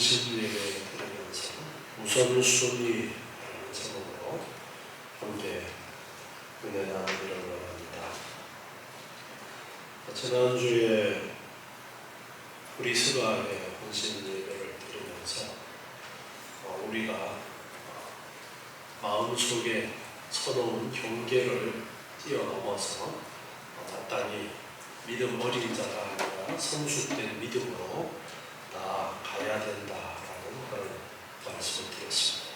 헌신 예배 드리면서 우선순위라는 제목으로 함께 은혜 나누기를 원합니다. 지난주에 우리 스가의 헌신 예배를 드리면서 우리가 마음속에 서놓은 경계를 뛰어넘어서 마땅히 믿음 어린 자가 아니라 성숙된 믿음으로 나아가야 된다라는 그런 말씀을 드렸습니다.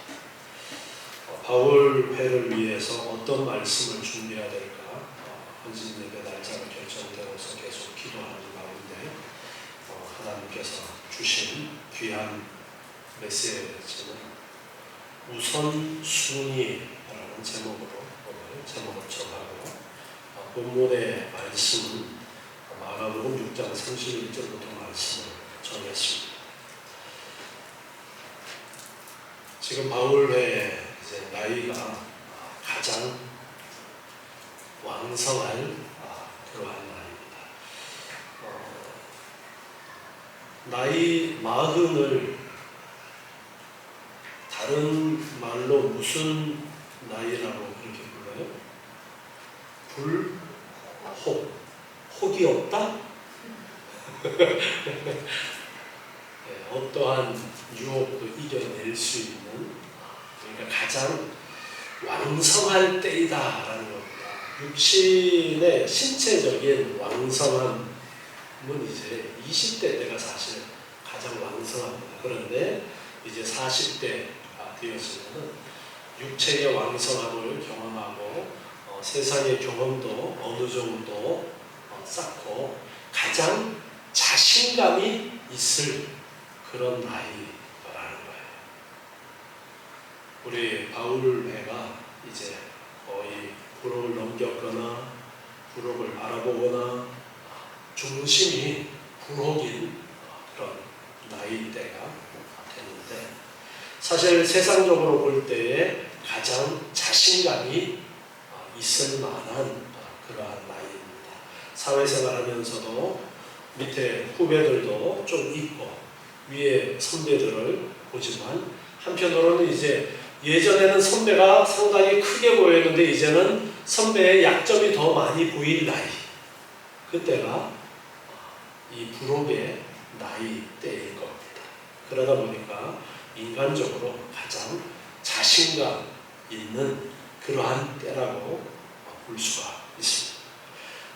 바울회를 위해서 어떤 말씀을 준비해야 될까 헌신 예배 날짜가 결정되어서 계속 기도하는 가운데 하나님께서 주신 귀한 메시지는 우선순위라는 제목으로 오늘 제목을 정하고 본문의 말씀은 마가복음 6장 31절부터 말씀을 정했습니다. 지금 바울의 이제 나이가 가장 왕성할 그러한 나이입니다. 나이 40을 다른 말로 무슨 나이라고 그렇게 불러요? 혹이 없다? 네, 어떠한 유혹도 이겨낼 수 있는, 그러니까 가장 왕성할 때이다라는 겁니다. 육신의 신체적인 왕성함은 이제 20대 때가 사실 가장 왕성합니다. 그런데 이제 40대가 되었으면 육체의 왕성함을 경험하고 세상의 경험도 어느 정도 쌓고 가장 자신감이 있을 그런 나이라는 거예요. 우리 바울회가 이제 거의 부록을 넘겼거나 부록을 알아보거나 중심이 부록인 그런 나이대가 됐는데, 사실 세상적으로 볼 때에 가장 자신감이 있을 만한 그러한 나이입니다. 사회생활 하면서도 밑에 후배들도 좀 있고 위에 선배들을 보지만, 한편으로는 이제 예전에는 선배가 상당히 크게 보였는데 이제는 선배의 약점이 더 많이 보일 나이, 그때가 이 부록의 나이대일 겁니다. 그러다 보니까 인간적으로 가장 자신감 있는 그러한 때라고 볼 수가 있습니다.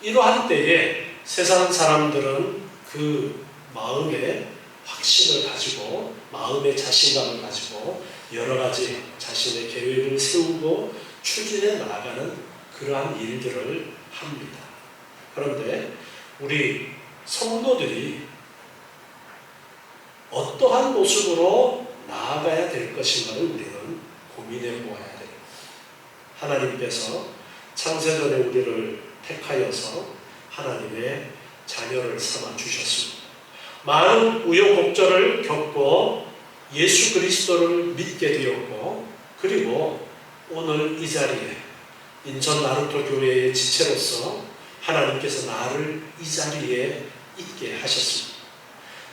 이러한 때에 세상 사람들은 그 마음의 확신을 가지고, 마음의 자신감을 가지고 여러 가지 자신의 계획을 세우고 추진해 나가는 그러한 일들을 합니다. 그런데 우리 성도들이 어떠한 모습으로 나아가야 될 것인가를 우리는 고민해 보아야 됩니다. 하나님께서 창세전에 우리를 택하여서 하나님의 자녀를 삼아 주셨습니다. 많은 우여곡절을 겪고 예수 그리스도를 믿게 되었고, 그리고 오늘 이 자리에 인천 나루터 교회의 지체로서 하나님께서 나를 이 자리에 있게 하셨습니다.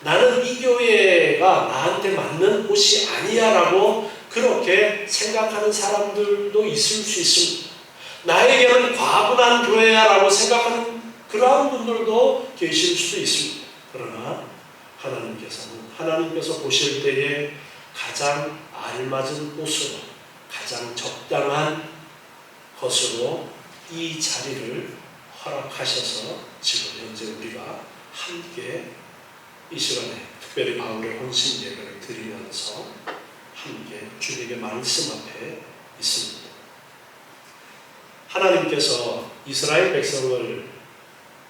나는 이 교회가 나한테 맞는 곳이 아니야 라고 그렇게 생각하는 사람들도 있을 수 있습니다. 나에게는 과분한 교회야 라고 생각하는 그러한 분들도 계실 수도 있습니다. 그러나 하나님께서 보실 때에 가장 알맞은 곳으로, 가장 적당한 것으로 이 자리를 허락하셔서 지금 현재 우리가 함께 이 시간에 특별히 바울의 헌신 예배를 드리면서 함께 주님의 말씀 앞에 있습니다. 하나님께서 이스라엘 백성을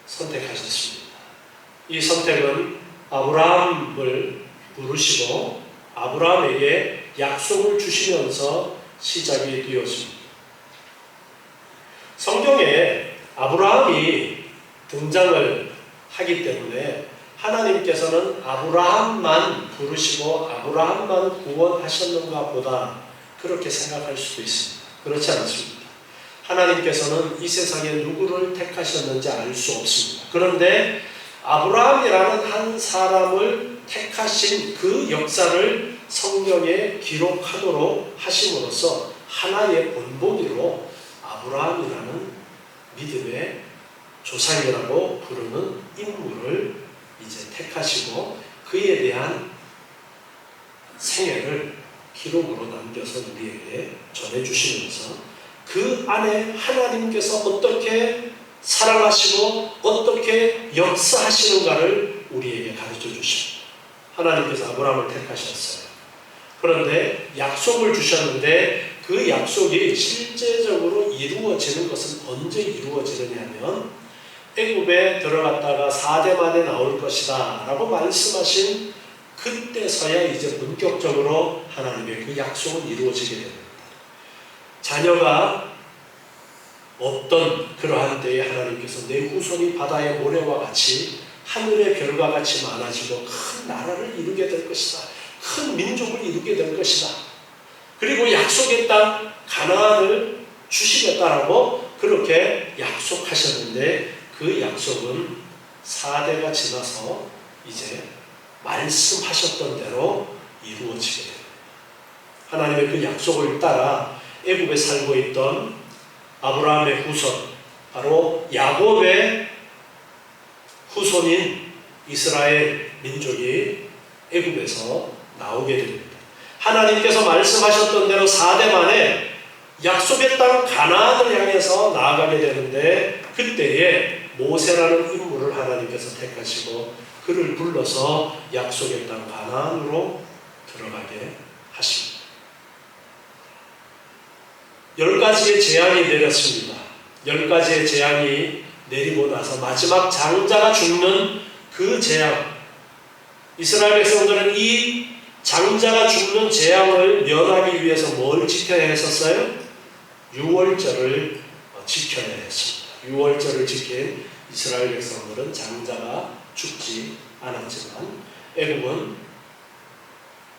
선택하셨습니다. 이 선택은 아브라함을 부르시고 아브라함에게 약속을 주시면서 시작이 되었습니다. 성경에 아브라함이 등장을 하기 때문에 하나님께서는 아브라함만 부르시고 아브라함만 구원하셨는가 보다 그렇게 생각할 수도 있습니다. 그렇지 않습니다. 하나님께서는 이 세상에 누구를 택하셨는지 알 수 없습니다. 그런데 아브라함이라는 한 사람을 택하신 그 역사를 성경에 기록하도록 하심으로써 하나의 본보기로 아브라함이라는 믿음의 조상이라고 부르는 인물을 이제 택하시고 그에 대한 생애를 기록으로 남겨서 우리에게 전해주시면서 그 안에 하나님께서 어떻게 사랑하시고 어떻게 역사하시는가를 우리에게 가르쳐 주십니다. 하나님께서 아브라함을 택하셨어요. 그런데 약속을 주셨는데 그 약속이 실제적으로 이루어지는 것은 언제 이루어지느냐면 애굽에 들어갔다가 4대 만에 나올 것이다 라고 말씀하신 그때서야 이제 본격적으로 하나님의 그 약속은 이루어지게 됩니다. 자녀가 없던 그러한 때에 하나님께서 내 후손이 바다의 모래와 같이 하늘의 별과 같이 많아지고 큰 나라를 이루게 될 것이다. 큰 민족을 이루게 될 것이다. 그리고 약속의 땅 가나안을 주시겠다라고 그렇게 약속하셨는데 그 약속은 4대가 지나서 이제 말씀하셨던 대로 이루어지게 됩니다. 하나님의 그 약속을 따라 애굽에 살고 있던 아브라함의 후손, 바로 야곱의 후손인 이스라엘 민족이 애굽에서 나오게 됩니다. 하나님께서 말씀하셨던 대로 4대 만에 약속의 땅 가나안을 향해서 나아가게 되는데 그때에 모세라는 인물을 하나님께서 택하시고 그를 불러서 약속의 땅 가나안으로 들어가게 하십니다. 10가지의 재앙이 내렸습니다. 10가지의 재앙이 내리고 나서 마지막 장자가 죽는 그 재앙, 이스라엘 백성들은 이 장자가 죽는 재앙을 면하기 위해서 뭘 지켜야 했었어요? 유월절을 지켜야 했습니다. 유월절을 지킨 이스라엘 백성들은 장자가 죽지 않았지만 애굽은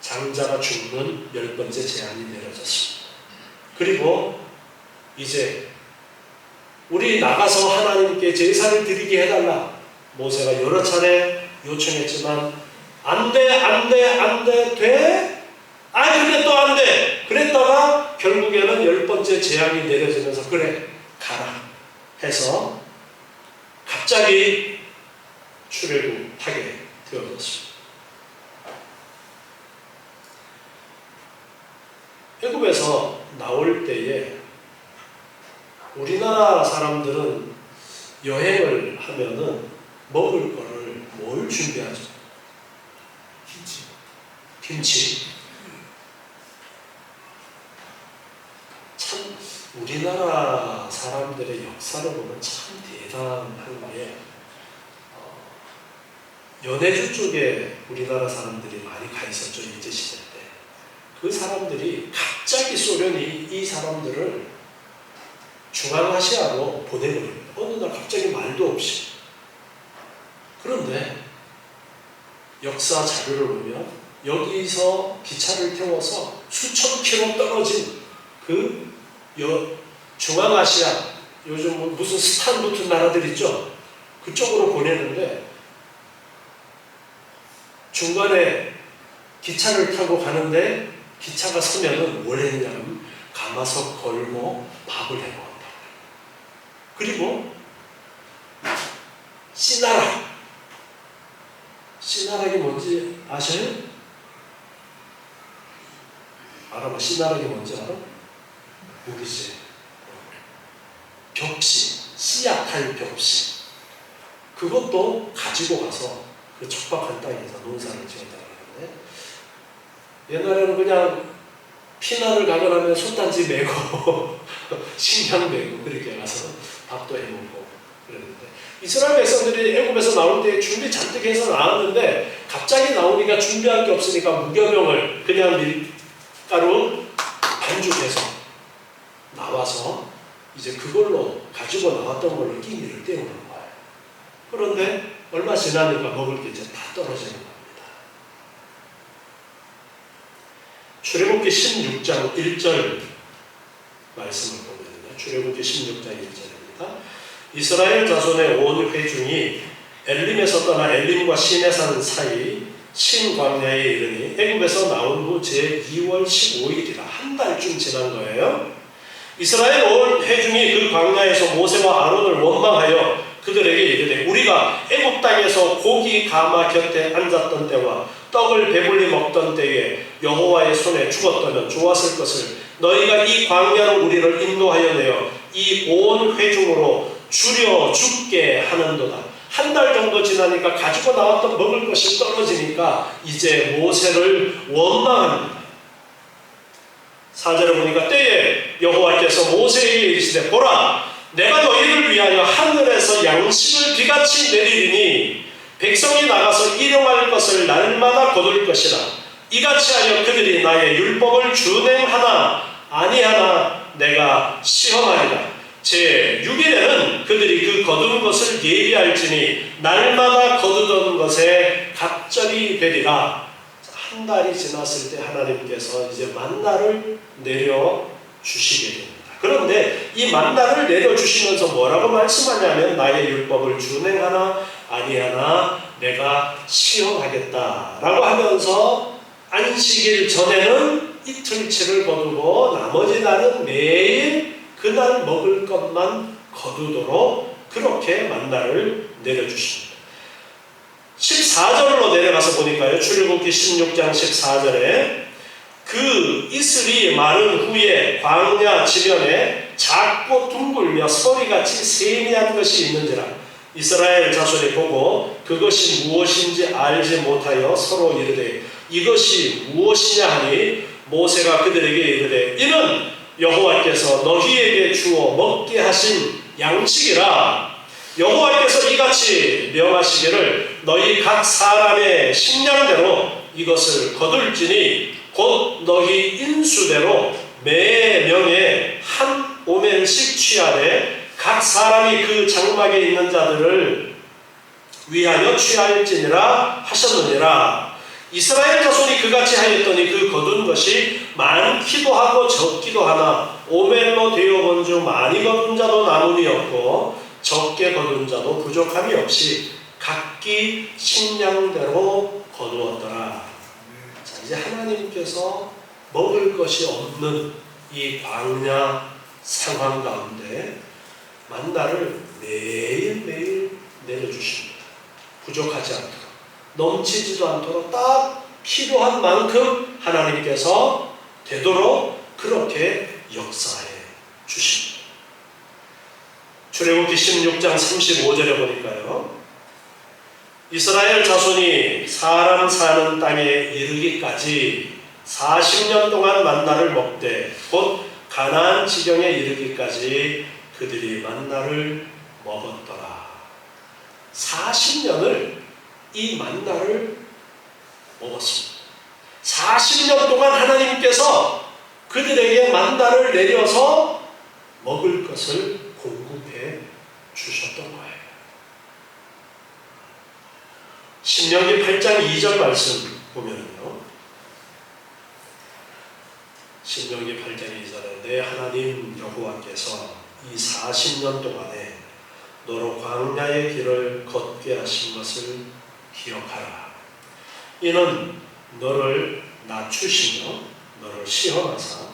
장자가 죽는 10번째 재앙이 내려졌습니다. 그리고 이제 우리 나가서 하나님께 제사를 드리게 해달라. 모세가 여러 차례 요청했지만 안 돼, 돼? 근데 또 안 돼. 그랬다가 결국에는 10번째 재앙이 내려지면서 그래, 가라 해서 갑자기 출애굽하게 되어졌습니다. 애굽에서 나올 때에 우리나라 사람들은 여행을 하면은 먹을 거를 뭘 준비하죠? 김치. 참 우리나라 사람들의 역사를 보면 참 대단한 게 연해주 쪽에 우리나라 사람들이 많이 가 있었죠. 일제시대 때. 그 사람들이 갑자기 소련이 이 사람들을 중앙아시아로 보내버립니다. 어느 날 갑자기 말도 없이. 그런데 역사 자료를 보면 여기서 기차를 태워서 수천 킬로 떨어진 그 중앙아시아, 요즘 무슨 스탄 붙은 나라들 있죠? 그쪽으로 보내는데 중간에 기차를 타고 가는데 기차가 서면은 뭘 했냐면 가마솥 걸고 밥을 해먹었다. 그리고 씨나락. 씨나락이 뭔지 아셔요? 알아봐. 씨나락이 뭔지 알아? 모르지. 벽시. 씨앗할 벽시. 그것도 가지고 가서 그 척박한 땅에서 농사를 지었다고 하는데 옛날에는 그냥 피난을 가거나 하면 솥단지 메고 식량 메고 그렇게 가서 밥도 해먹고 그랬는데 이스라엘 백성들이 애굽에서 나올 때 준비 잔뜩 해서 나왔는데 갑자기 나오니까 준비할 게 없으니까 무교병을 그냥 밀가루 반죽해서 나와서 이제 그걸로 가지고 나왔던 걸로 끼니를 때우는 거예요. 그런데 얼마 지나니까 먹을 게 이제 다 떨어지는 겁니다. 출애굽기 16장 1절 말씀을 보면요. 출애굽기 16장 1절입니다. 이스라엘 자손의 온 회중이 엘림에서 떠나 엘림과 시내산 사이 신광야에 이르니 애굽에서 나온 후 제2월 15일이라 한 달쯤 지난 거예요. 이스라엘 온 회중이 그 광야에서 모세와 아론을 원망하여 그들에게 이르되 우리가 애굽 땅에서 고기 가마 곁에 앉았던 때와 떡을 배불리 먹던 때에 여호와의 손에 죽었다면 좋았을 것을 너희가 이 광야로 우리를 인도하여 내어 이 온 회중으로 줄여 죽게 하는도다. 한 달 정도 지나니까 가지고 나왔던 먹을 것이 떨어지니까 이제 모세를 원망합니다. 4절에 보니까 때에 여호와께서 모세에게 이르시되 보라 내가 너희를 위하여 하늘에서 양식을 비같이 내리리니 백성이 나가서 일용할 것을 날마다 거둘 것이라. 이같이 하여 그들이 나의 율법을 준행하나 아니하나 내가 시험하리라. 제6일에는 그들이 그 거둔 것을 예비할지니 날마다 거두던 것에 갑절이 되리라. 한 달이 지났을 때 하나님께서 이제 만나를 내려주시게 됩니다. 그런데 이 만나를 내려주시면서 뭐라고 말씀하냐면 나의 율법을 준행하나 아니하나 내가 시험하겠다라고 하면서 안식일 전에는 이틀치를 거두고 나머지 날은 매일 그날 먹을 것만 거두도록 그렇게 만나를 내려주십니다. 14절로 내려가서 보니까요. 출애굽기 16장 14절에 그 이슬이 마른 후에 광야 지면에 작고 둥글며 서리같이 세미한 것이 있는지라. 이스라엘 자손이 보고 그것이 무엇인지 알지 못하여 서로 이르되 이것이 무엇이냐 하니 모세가 그들에게 이르되 이는 여호와께서 너희에게 주어 먹게 하신 양식이라. 여호와께서 이같이 명하시기를 너희 각 사람의 식량대로 이것을 거둘지니 곧 너희 인수대로 매 명에 한 오멜씩 취하되 각 사람이 그 장막에 있는 자들을 위하여 취할지니라 하셨느니라. 이스라엘 자손이 그같이 하였더니 그 거둔 것이 많기도 하고 적기도 하나 오멜로 되어본 중 많이 거둔 자도 나무니였고 적게 거둔 자도 부족함이 없이 각기 식량대로 거두었더라. 자, 이제 하나님께서 먹을 것이 없는 이 광야 상황 가운데 만나를 매일매일 내려주십니다. 부족하지 않도록, 넘치지도 않도록 딱 필요한 만큼 하나님께서 되도록 그렇게 역사해 주십니다. 출애굽기 16장 35절에 보니까요. 이스라엘 자손이 사람 사는 땅에 이르기까지 40년 동안 만나를 먹되 곧 가나안 지경에 이르기까지 그들이 만나를 먹었더라. 40년을 이 만나를 먹었습니다. 40년 동안 하나님께서 그들에게 만나를 내려서 먹을 것을 공급해 주셨던 거예요. 신명기 8장 2절 말씀 보면요. 신명기 8장 2절에 내 하나님 여호와께서 이 40년 동안에 너로 광야의 길을 걷게 하신 것을 기억하라. 이는 너를 낮추시며 너를 시험하사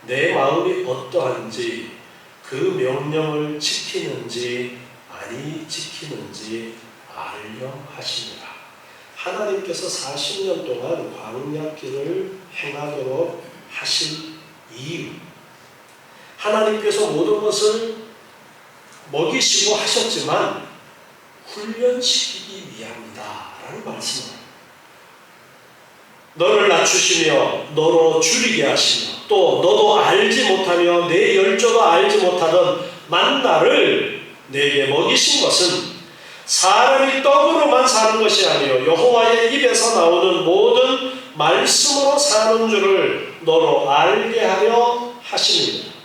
내 마음이 어떠한지 그 명령을 지키는지 아니 지키는지 알려 하시니라. 하나님께서 40년 동안 광야길을 행하도록 하신 이유, 하나님께서 모든 것을 먹이시고 하셨지만 훈련시키기 위함이다 라는 말씀을, 너를 낮추시며 너로 줄이게 하시며 또 너도 알지 못하며 내 열조도 알지 못하던 만나를 내게 먹이신 것은 사람이 떡으로만 사는 것이 아니요 여호와의 입에서 나오는 모든 말씀으로 사는 줄을 너로 알게 하려 하십니다.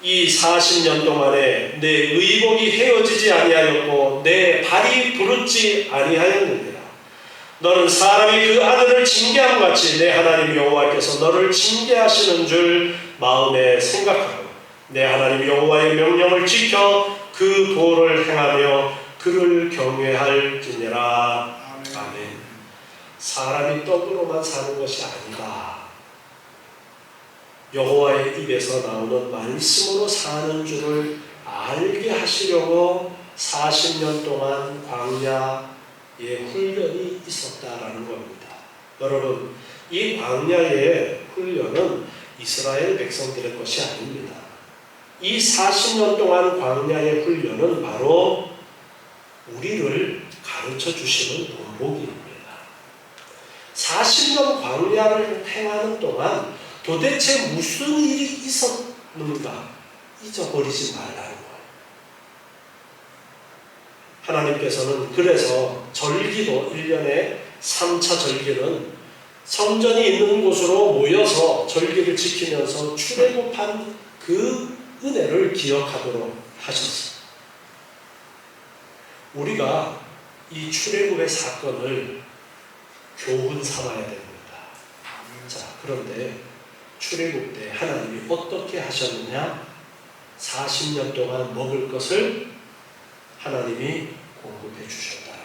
이 40년 동안에 내 의복이 헤어지지 아니하였고 내 발이 부르지 아니하였느니라. 너는 사람이 그 아들을 징계함 같이 내 하나님 여호와께서 너를 징계하시는 줄 마음에 생각하고 내 하나님 여호와의 명령을 지켜 그 도를 행하며 그를 경외할지니라. 아멘. 사람이 떡으로만 사는 것이 아니다. 여호와의 입에서 나오는 말씀으로 사는 줄을 알게 하시려고 40년 동안 광야의 훈련이 있었다라는 겁니다. 여러분, 이 광야의 훈련은 이스라엘 백성들의 것이 아닙니다. 이 40년 동안 광야의 훈련은 바로 우리를 가르쳐 주시는 본보기입니다. 40년 광야를 행하는 동안 도대체 무슨 일이 있었는가 잊어버리지 말라는 거예요. 하나님께서는 그래서 절기도 1년에 3차 절기는 성전이 있는 곳으로 모여서 절기를 지키면서 출애굽한 그 은혜를 기억하도록 하셨어요. 우리가 이 출애굽의 사건을 교훈 삼아야 됩니다. 자, 그런데 출애굽 때 하나님이 어떻게 하셨느냐? 40년 동안 먹을 것을 하나님이 공급해 주셨다라고.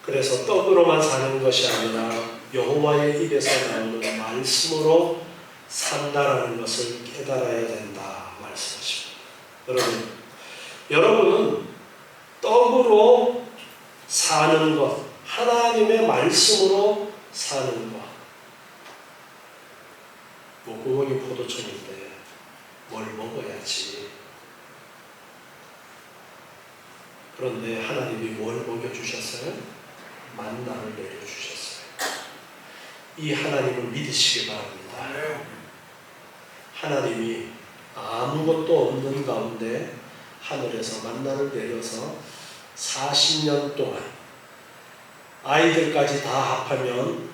그래서 떡으로만 사는 것이 아니라 여호와의 입에서 나오는 말씀으로 산다라는 것을 깨달아야 된다 말씀하십니다. 여러분은 떡으로 사는 것, 하나님의 말씀으로 사는 것. 목구멍이 포도청인데 뭘 먹어야지. 그런데 하나님이 뭘 먹여주셨어요? 만나를 내려주셨어요. 이 하나님을 믿으시기 바랍니다. 하나님이 아무것도 없는 가운데 하늘에서 만나를 내려서 40년 동안 아이들까지 다 합하면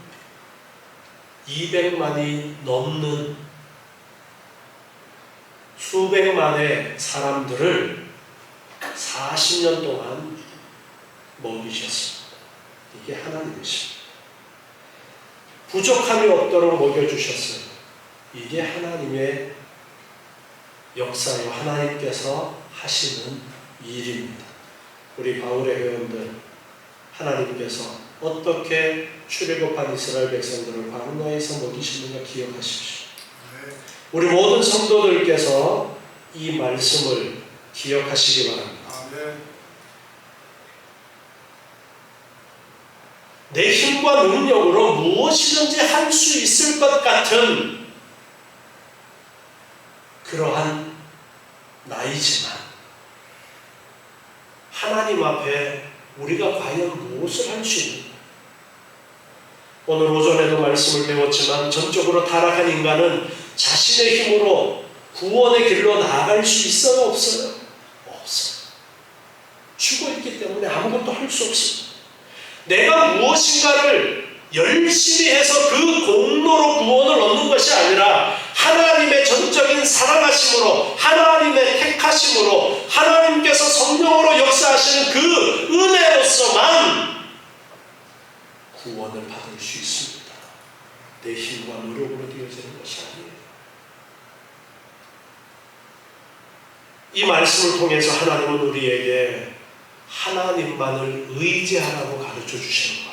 200만이 넘는 수백만의 사람들을 40년 동안 먹이셨습니다. 이게 하나님이십니다. 부족함이 없도록 먹여주셨어요. 이게 하나님의 역사요. 하나님께서 하시는 일입니다. 우리 바울의 회원들, 하나님께서 어떻게 출애굽한 이스라엘 백성들을 광야에서 먹이시는가 기억하십시오. 우리 모든 성도들께서 이 말씀을 기억하시기 바랍니다. 내 힘과 능력으로 무엇이든지 할 수 있을 것 같은 그러한 나이지만 하나님 앞에 우리가 과연 무엇을 할 수 있는가? 오늘 오전에도 말씀을 배웠지만 전적으로 타락한 인간은 자신의 힘으로 구원의 길로 나아갈 수 있어요? 없어요? 없어요. 죽어있기 때문에 아무것도 할 수 없습니다. 내가 무엇인가를 열심히 해서 그 공로로 구원을 얻는 것이 아니라 하나님의 전적인 사랑하심으로, 하나님의 택하심으로, 하나님께서 성령으로 역사하시는 그 은혜로서만 구원을 받을 수 있습니다. 내 힘과 노력으로 되어지는 것이 아니에요. 이 말씀을 통해서 하나님은 우리에게 하나님만을 의지하라고 가르쳐 주시는 거예요.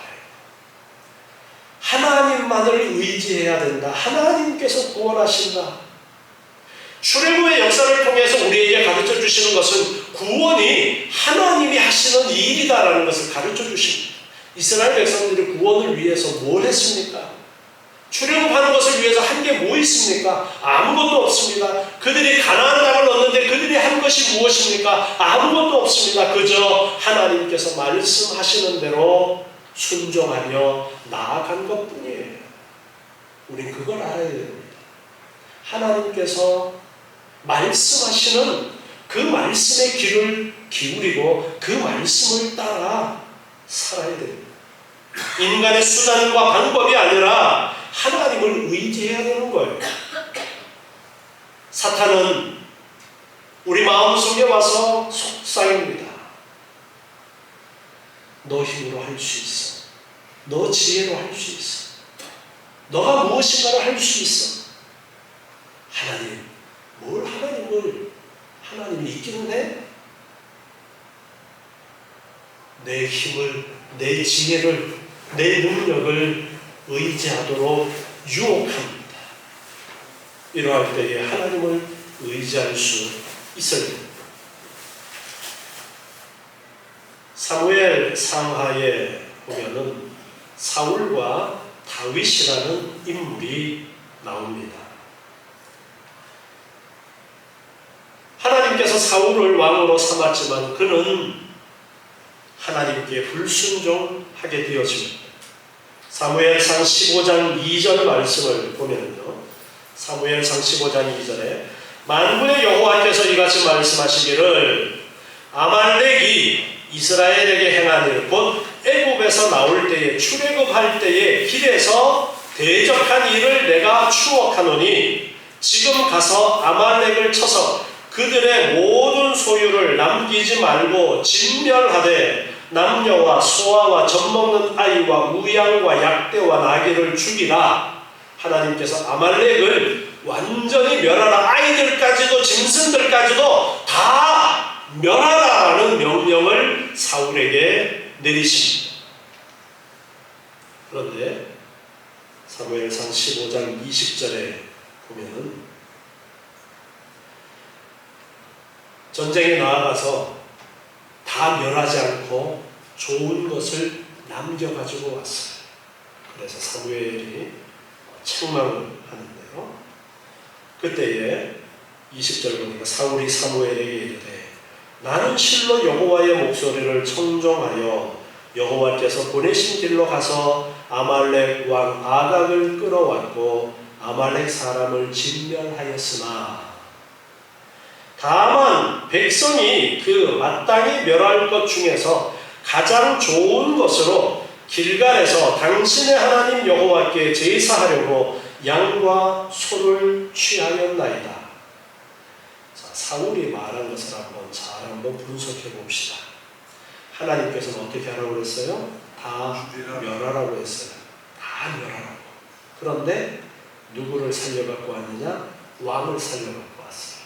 하나님만을 의지해야 된다. 하나님께서 구원하신다. 출애굽의 역사를 통해서 우리에게 가르쳐 주시는 것은 구원이 하나님이 하시는 일이다라는 것을 가르쳐 주십니다. 이스라엘 백성들이 구원을 위해서 뭘 했습니까? 출애굽하는 것을 위해서 한 게 뭐 있습니까? 아무것도 없습니다. 그들이 가나안 땅을 얻는데 그들이 한 것이 무엇입니까? 아무것도 없습니다. 그저 하나님께서 말씀하시는 대로 순종하며 나아간 것뿐이에요. 우린 그걸 알아야 됩니다. 하나님께서 말씀하시는 그 말씀의 귀를 기울이고 그 말씀을 따라 살아야 됩니다. 인간의 수단과 방법이 아니라 하나님을 의지해야 되는 거예요. 사탄은 우리 마음속에 와서 속삭입니다. 너 힘으로 할 수 있어. 너 지혜로 할 수 있어. 너가 무엇인가를 할 수 있어. 하나님, 뭘 하나님이 있기는 해? 내 힘을 내 지혜를, 내 능력을 의지하도록 유혹합니다. 이러할 때에 하나님을 의지할 수 있어야 됩니다. 사무엘 상하에 보면은 사울과 다윗이라는 인물이 나옵니다. 하나님께서 사울을 왕으로 삼았지만 그는 하나님께 불순종하게 되어집니다. 사무엘상 15장 2절 말씀을 보면요, 사무엘상 15장 2절에 만군의 여호와께서 이같이 말씀하시기를 아말렉이 이스라엘에게 행한 일, 곧 애굽에서 나올 때에 출애굽할 때에 길에서 대적한 일을 내가 추억하노니 지금 가서 아말렉을 쳐서 그들의 모든 소유를 남기지 말고 진멸하되 남녀와 소아와 젖먹는 아이와 우양과 약대와 나귀를 죽이라. 하나님께서 아말렉을 완전히 멸하라. 아이들까지도 짐승들까지도 다 멸하라는 명령을 사울에게 내리십니다. 그런데 사무엘상 15장 20절에 보면은 전쟁에 나아가서 다 멸하지 않고 좋은 것을 남겨가지고 왔어요. 그래서 사무엘이 책망을 하는데요. 그때에 20절 보니까 사울이 사무엘에게 이르되 나는 실로 여호와의 목소리를 청종하여 여호와께서 보내신 길로 가서 아말렉 왕 아각을 끌어왔고 아말렉 사람을 진멸하였으나 다만 백성이 그 마땅히 멸할 것 중에서 가장 좋은 것으로 길갈에서 당신의 하나님 여호와께 제사하려고 양과 소를 취하였나이다. 자, 사울이 말한 것을 한번 분석해 봅시다. 하나님께서는 어떻게 하라고 그랬어요? 다 멸하라고 했어요. 다 멸하라고. 그런데 누구를 살려갖고 왔느냐? 왕을 살려갖고 왔어요.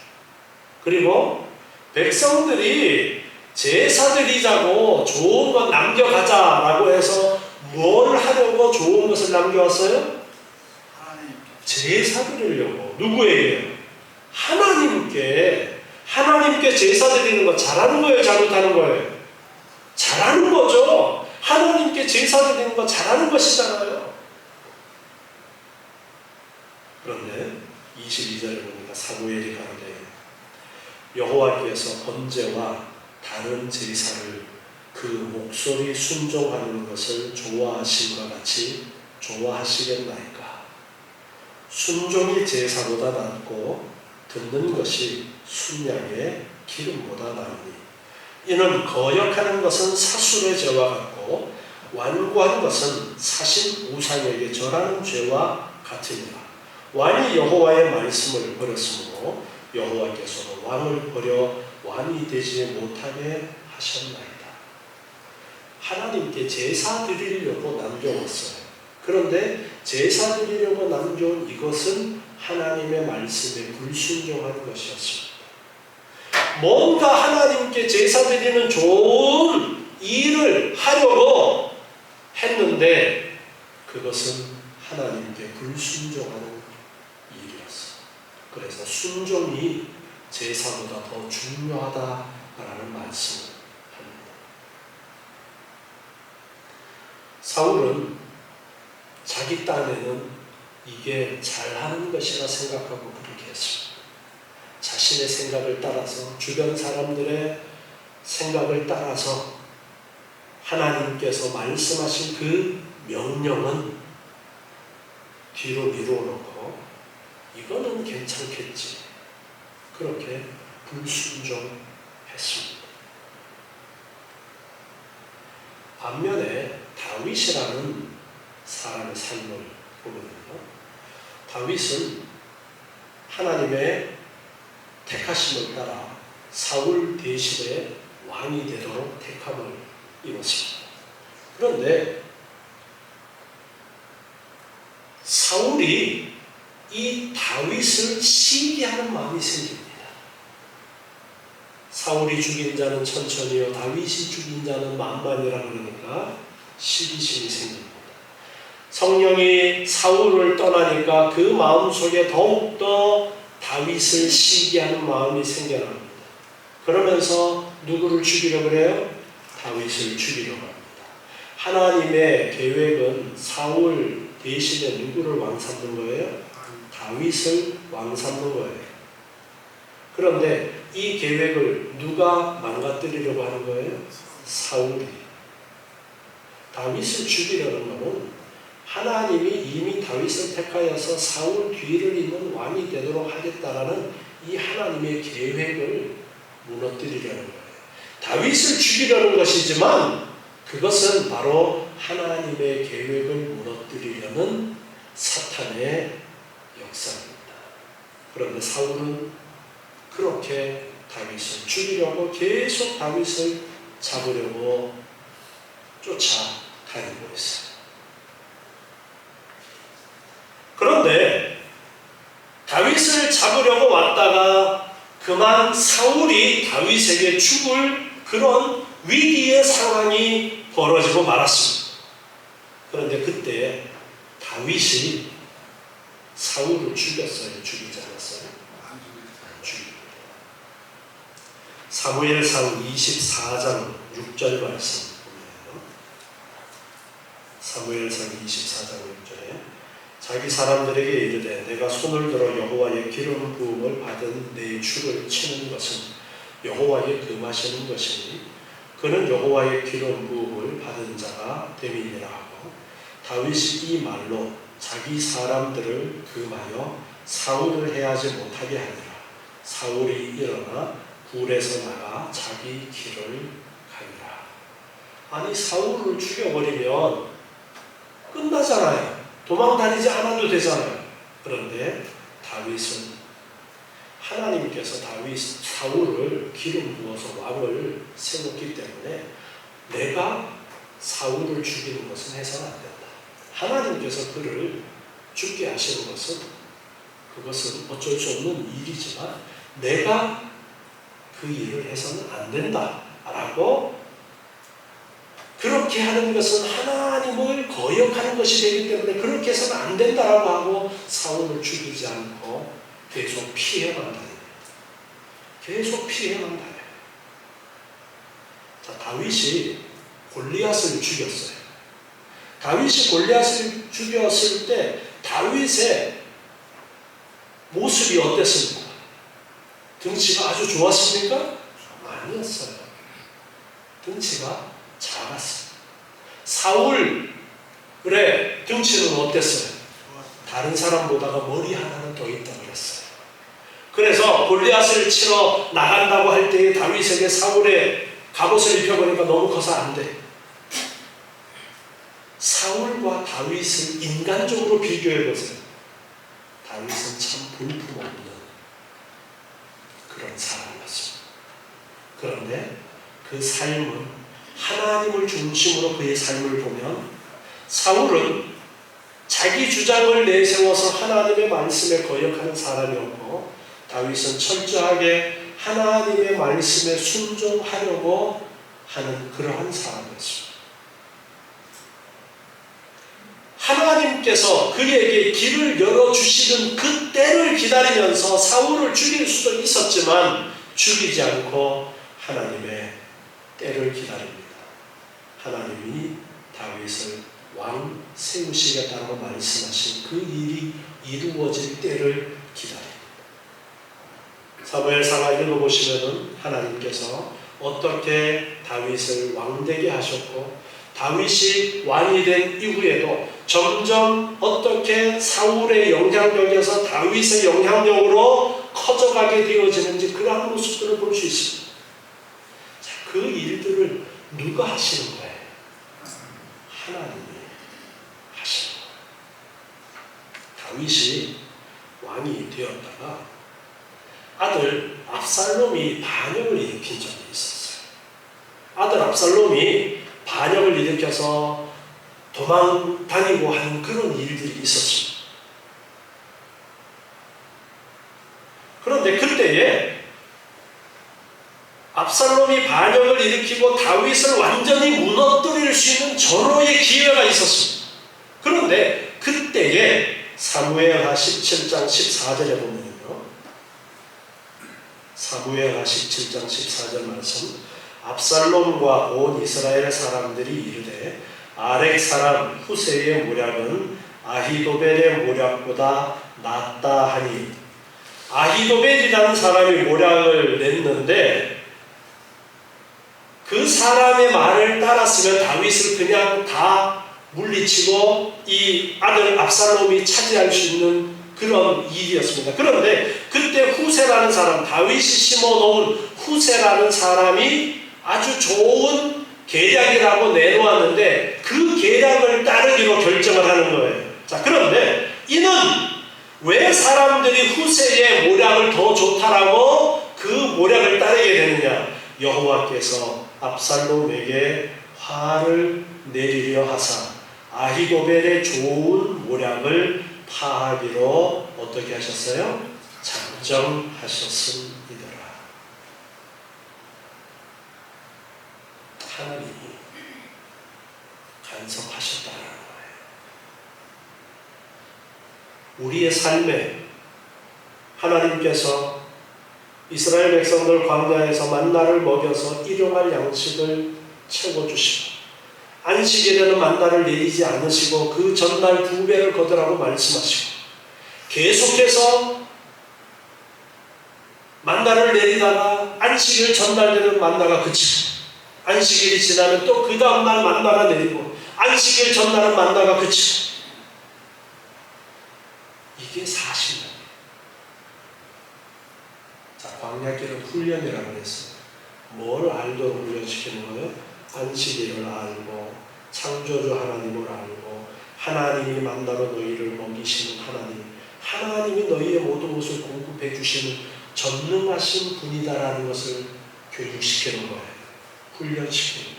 그리고 백성들이 제사 드리자고 좋은 것 남겨가자라고 해서 뭘 하려고 좋은 것을 남겨왔어요? 제사 드리려고. 누구에게? 하나님께 제사 드리는 거 잘하는 거예요? 잘못하는 거예요? 잘하는 거죠. 하나님께 제사 드리는 거 잘하는 것이잖아요. 그런데 22절에 보니까 사무엘이 가로되 여호와께서 번제와 다른 제사를 그 목소리 순종하는 것을 좋아하심과 같이 좋아하시겠나이까. 순종이 제사보다 낫고 듣는 것이 순양의 기름보다 나으니 이는 거역하는 것은 사술의 죄와 같고 완고한 것은 사신 우상에게 절하는 죄와 같으니라. 왕이 여호와의 말씀을 버렸으므로 여호와께서는 왕을 버려 왕이 되지 못하게 하셨나이다. 하나님께 제사 드리려고 남겨왔어요. 그런데 제사 드리려고 남겨온 이것은 하나님의 말씀에 불순종한 것이었습니다. 뭔가 하나님께 제사 드리는 좋은 일을 하려고 했는데 그것은 하나님께 불순종하는 일이었어요. 그래서 순종이 제사보다 더 중요하다라는 말씀을 합니다. 사울은 자기 딴에는 이게 잘하는 것이라 생각하고 그렇게 했습니다. 자신의 생각을 따라서, 주변 사람들의 생각을 따라서 하나님께서 말씀하신 그 명령은 뒤로 미루어놓고 이거는 괜찮겠지, 그렇게 불순종했습니다. 반면에 다윗이라는 사람의 삶을 보면요, 다윗은 하나님의 택하심을 따라 사울 대신에 왕이 되도록 택함을 이뤘습니다. 그런데 사울이 이 다윗을 시기하는 마음이 생깁니다. 사울이 죽인 자는 천천히요 다윗이 죽인 자는 만만이라 그러니까 시기심이 생깁니다. 성령이 사울을 떠나니까 그 마음속에 더욱더 다윗을 시기하는 마음이 생겨납니다. 그러면서 누구를 죽이려고 그래요? 다윗을 죽이려고 합니다. 하나님의 계획은 사울 대신에 누구를 왕 삼는 거예요? 다윗을 왕 삼는 거예요. 그런데 이 계획을 누가 망가뜨리려고 하는 거예요? 사울이. 다윗을 죽이려는 것은 하나님이 이미 다윗을 택하여서 사울 뒤를 잇는 왕이 되도록 하겠다라는 이 하나님의 계획을 무너뜨리려는 거예요. 다윗을 죽이려는 것이지만 그것은 바로 하나님의 계획을 무너뜨리려는 사탄의 역사입니다. 그런데 사울은 그렇게 다윗을 죽이려고 계속 다윗을 잡으려고 쫓아다니고 있어요. 그런데 다윗을 잡으려고 왔다가 그만 사울이 다윗에게 죽을 그런 위기의 상황이 벌어지고 말았습니다. 그런데 그때 다윗이 사울을 죽였어요? 죽이지 않았어요? 안 죽입니다. 사무엘상 24장 6절 말씀 보면 사무엘상 24장 6절에 자기 사람들에게 이르되 내가 손을 들어 여호와의 기름 부음을 받은 내 주를 치는 것은 여호와의 금하시는 것이니 그는 여호와의 기름 부음을 받은 자가 됨이니라 하고 다윗이 이 말로 자기 사람들을 금하여 사울을 해하지 못하게 하니라. 사울이 일어나 굴에서 나가 자기 길을 가니라. 아니 사울을 죽여버리면 끝나잖아요. 도망다니지 않아도 되잖아요. 그런데 다윗은 하나님께서 사울을 기름 부어서 왕을 세웠기 때문에 내가 사울을 죽이는 것은 해서는 안 된다. 하나님께서 그를 죽게 하시는 그것은 어쩔 수 없는 일이지만 내가 그 일을 해서는 안 된다라고 그렇게 하는 것은 하나님을 거역하는 것이 되기 때문에 그렇게 해서는 안 된다라고 하고 사울을 죽이지 않고 계속 피해만 다녀요. 계속 피해만 다녀요. 자, 다윗이 골리앗을 죽였어요. 다윗이 골리앗을 죽였을 때 다윗의 모습이 어땠습니까? 등치가 아주 좋았습니까? 아니었어요. 등치가 작았어요. 사울의 등치는 어땠어요? 다른 사람보다가 머리 하나는 더 있다고 그랬어요. 그래서 골리앗을 치러 나간다고 할 때에 다윗에게 사울의 갑옷을 입혀보니까 너무 커서 안 돼. 사울과 다윗을 인간적으로 비교해보세요. 다윗은 참 볼품없는 그런 사람이었습니다. 그런데 그 삶은 하나님을 중심으로 그의 삶을 보면 사울은 자기 주장을 내세워서 하나님의 말씀에 거역하는 사람이었고 다윗은 철저하게 하나님의 말씀에 순종하려고 하는 그러한 사람이었습니다. 하나님께서 그에게 길을 열어주시는 그 때를 기다리면서 사울을 죽일 수도 있었지만 죽이지 않고 하나님의 때를 기다립니다. 하나님이 다윗을 왕 세우시겠다고 말씀하신 그 일이 이루어질 때를 기다립니다. 사무엘상하 읽어보시면 하나님께서 어떻게 다윗을 왕되게 하셨고 다윗이 왕이 된 이후에도 점점 어떻게 사울의 영향력에서 다윗의 영향력으로 커져가게 되어지는지 그러한 모습들을 볼 수 있습니다. 자, 그 일들을 누가 하시는 거예요? 하나님이 하시는 거예요. 다윗이 왕이 되었다가 아들 압살롬이 반역을 일으킨 적이 있었어요. 아들 압살롬이 반역을 일으켜서 도망 다니고 하는 그런 일들이 있었습니다. 그런데 그때에 압살롬이 반역을 일으키고 다윗을 완전히 무너뜨릴 수 있는 절호의 기회가 있었습니다. 그런데 그때에 사무엘하 17장 14절에 보면요, 사무엘하 17장 14절 말씀, 압살롬과 온 이스라엘 사람들이 이르되 아렉 사람 후세의 모략은 아히도벨의 모략보다 낫다 하니, 아히도벨이라는 사람이 모략을 냈는데 그 사람의 말을 따랐으면 다윗을 그냥 다 물리치고 이 아들 압살롬이 차지할 수 있는 그런 일이었습니다. 그런데 그때 후세라는 사람, 다윗이 심어놓은 후세라는 사람이 아주 좋은 계략이라고 내놓았는데 그 계략을 따르기로 결정을 하는 거예요. 자, 그런데 이는 왜 사람들이 후세의 모략을 더 좋다라고 그 모략을 따르게 되느냐? 여호와께서 압살롬에게 화를 내리려 하사 아히도벨의 좋은 모략을 파하기로 어떻게 하셨어요? 작정하셨음이더라. 하나님이 간섭하셨다는 거예요. 우리의 삶에 하나님께서 이스라엘 백성들 광야에서 만나를 먹여서 일용할 양식을 채워주시고 안식일에는 만나를 내리지 않으시고 그 전날 2배를 거두라고 말씀하시고 계속해서 만나를 내리다가 안식일 전날 되는 만나가 그치고 안식일이 지나면 또 그 다음날 만나가 내리고 안식일 전날은 만나가 그치고 이게 40년. 자, 광야길은 훈련이라고 했어요. 뭘 알도록 훈련시키는 거예요? 안식일을 알고 창조주 하나님을 알고 하나님이 만나로 너희를 먹이시는 하나님, 하나님이 너희의 모든 것을 공급해 주시는 전능하신 분이다라는 것을 교육시키는 거예요. 훈련시키는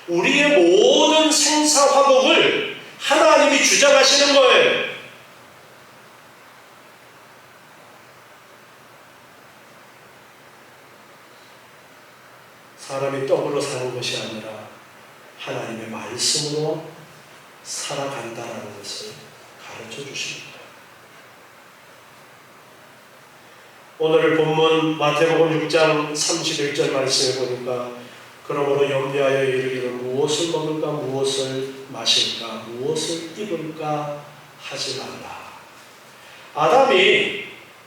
거예요. 우리의 모든 생사화복을 하나님이 주장하시는 거예요. 사람이 떡으로 사는 것이 아니라 하나님의 말씀으로 살아간다는 것을 가르쳐 주십니다. 오늘 본문 마태복음 6장 31절 말씀에 보니까 그러므로 염려하여 이르기를 무엇을 먹을까 무엇을 마실까 무엇을 입을까 하지 말라. 아담이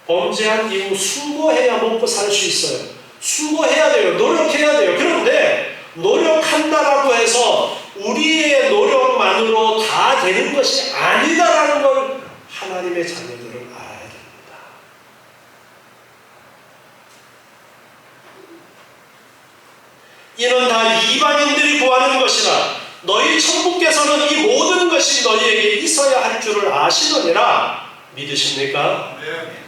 범죄한 이후 수고해야 먹고 살 수 있어요. 수고해야 돼요. 노력해야 돼요. 그런데 노력한다라고 해서 우리의 노력만으로 다 되는 것이 아니다라는 걸 하나님의 자녀들은 알아야 됩니다. 이는 다 이방인들이 구하는 것이라 너희 천부께서는 이 모든 것이 너희에게 있어야 할 줄을 아시느니라. 믿으십니까? 네.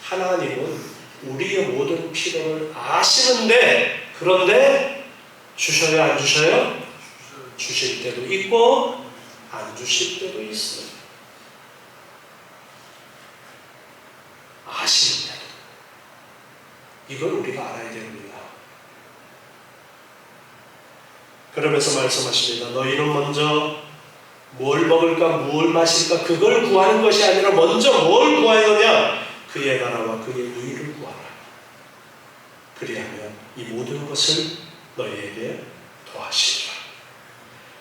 하나님은 우리의 모든 필요를 아시는데 그런데 주셔요 안 주셔요? 주실 때도 있고 안 주실 때도 있어요. 아시는데도 이걸 우리가 알아야 됩니다. 그러면서 말씀하십니다. 너희는 먼저 뭘 먹을까 뭘 마실까 그걸 구하는 것이 아니라 먼저 뭘 구하느냐? 그의 나라와 그의 의를 구하라. 그리하면 이 모든 것을 너희에게 더하시리라.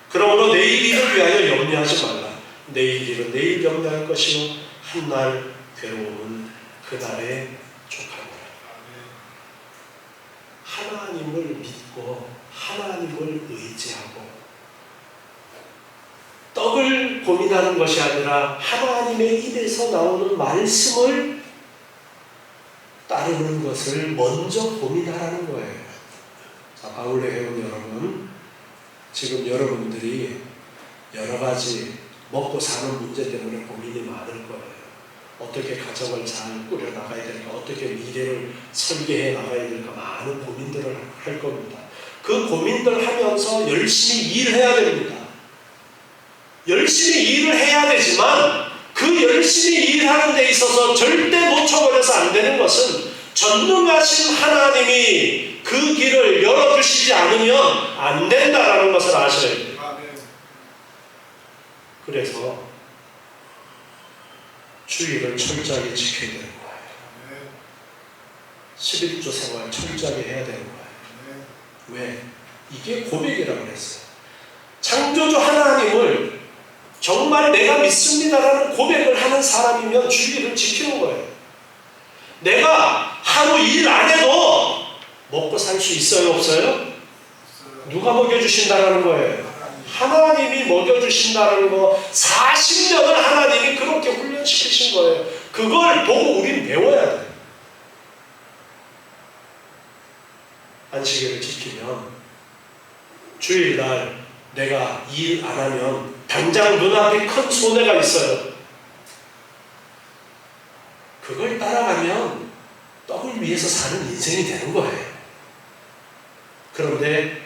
그러므로 내일 일을 위하여 염려하지 말라. 내일 일은 내일 염려할 것이요 한날 괴로움은 그날에 족하니라. 하나님을 믿고 하나님을 의지하고 떡을 고민하는 것이 아니라 하나님의 입에서 나오는 말씀을 따르는 것을 먼저 고민하라는 거예요. 자, 바울의 회원 여러분, 지금 여러분들이 여러 가지 먹고 사는 문제 때문에 고민이 많을 거예요. 어떻게 가정을 잘 꾸려나가야 될까, 어떻게 미래를 설계해 나가야 될까, 많은 고민들을 할 겁니다. 그 고민들 하면서 열심히 일해야 됩니다. 열심히 일을 해야 되지만 그 열심히 일하는 데 있어서 절대 놓쳐버려서 안 되는 것은 전능하신 하나님이 그 길을 열어주시지 않으면 안 된다라는 것을 아셔야 돼요. 그래서 주의를 철저하게 지켜야 되는 거예요. 11조 생활 철저하게 해야 되는 거예요. 왜? 이게 고백이라고 그랬어요. 창조주 하나님을 정말 내가 믿습니다라는 고백을 하는 사람이면 주의를 지키는 거예요. 내가 하루 일 안 해도 먹고 살 수 있어요, 없어요? 누가 먹여주신다라는 거예요? 하나님이 먹여주신다는 거, 40년을 하나님이 그렇게 훈련시키신 거예요. 그걸 보고 우린 배워야 돼요. 안식일을 지키면 주일날 내가 일 안 하면 당장 눈앞에 큰 손해가 있어요. 그걸 따라가면 떡을 위해서 사는 인생이 되는 거예요. 그런데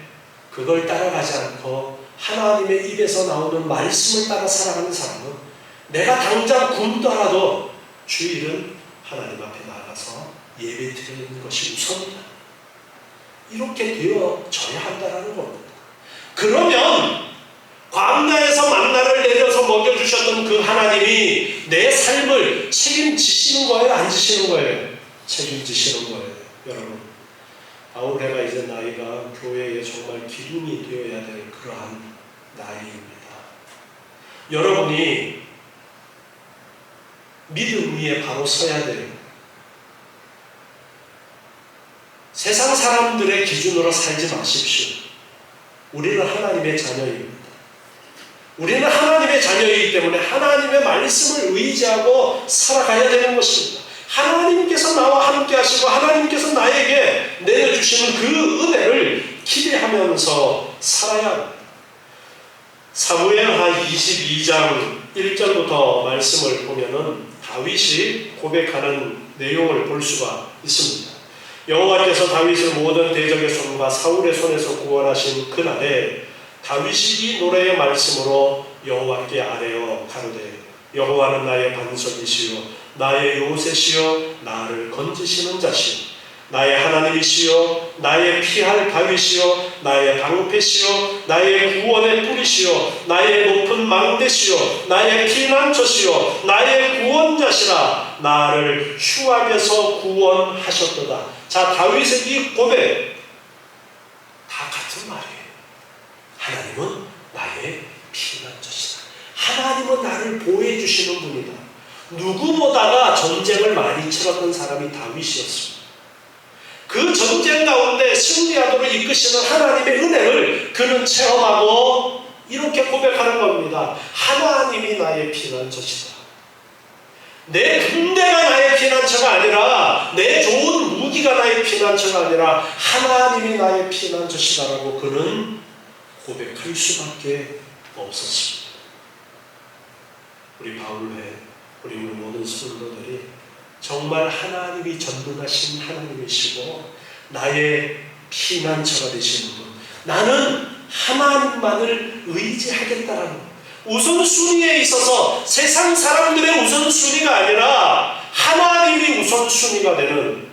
그걸 따라가지 않고 하나님의 입에서 나오는 말씀을 따라 살아가는 사람은 내가 당장 굶더라도 주일은 하나님 앞에 나가서 예배 드리는 것이 우선이다. 이렇게 되어져야 한다는 겁니다. 그러면 광야에서 만나를 내려서 먹여주셨던 그 하나님이 내 삶을 책임지시는 거예요? 안 지시는 거예요? 책임지시는 거예요. 여러분, 바울회가 이제 나이가 교회에 정말 기둥이 되어야 될 그러한 나이입니다. 여러분이 믿음 위에 바로 서야 돼요. 세상 사람들의 기준으로 살지 마십시오. 우리는 하나님의 자녀입니다. 우리는 하나님의 자녀이기 때문에 하나님의 말씀을 의지하고 살아가야 되는 것입니다. 하나님께서 나와 함께 하시고 하나님께서 나에게 내려주시는 그 은혜를 기대하면서 살아야 합니다. 사무엘하 22장 1절부터 말씀을 보면은 다윗이 고백하는 내용을 볼 수가 있습니다. 여호와께서 다윗을 모든 대적의 손과 사울의 손에서 구원하신 그날에 다윗이 이 노래의 말씀으로 여호와께 아뢰어 가로되 여호와는 나의 반석이시요 나의 요새시요 나를 건지시는 자시요 나의 하나님이시요 나의 피할 바위시요 나의 방패시요 나의 구원의 뿌리시요 나의 높은 망대시요 나의 피난처시요 나의 구원자시라 나를 흉악에서 구원하셨도다. 자, 다윗의 이 고백 다 같은 말이에요. 하나님은 나의 피난처시다. 하나님은 나를 보호해 주시는 분이다. 누구보다가 전쟁을 많이 치렀던 사람이 다윗이었습니다. 그 전쟁 가운데 승리하도록 이끄시는 하나님의 은혜를 그는 체험하고 이렇게 고백하는 겁니다. 하나님이 나의 피난처시다. 내 군대가 나의 피난처가 아니라 내 좋은 무기가 나의 피난처가 아니라 하나님이 나의 피난처시다라고 그는 고백할 수밖에 없었습니다. 우리 바울회, 우리 모든 성도들이 정말 하나님이 전능하신 하나님이시고 나의 피난처가 되시는 분, 나는 하나님만을 의지하겠다라는 것. 우선순위에 있어서 세상 사람들의 우선순위가 아니라 하나님이 우선순위가 되는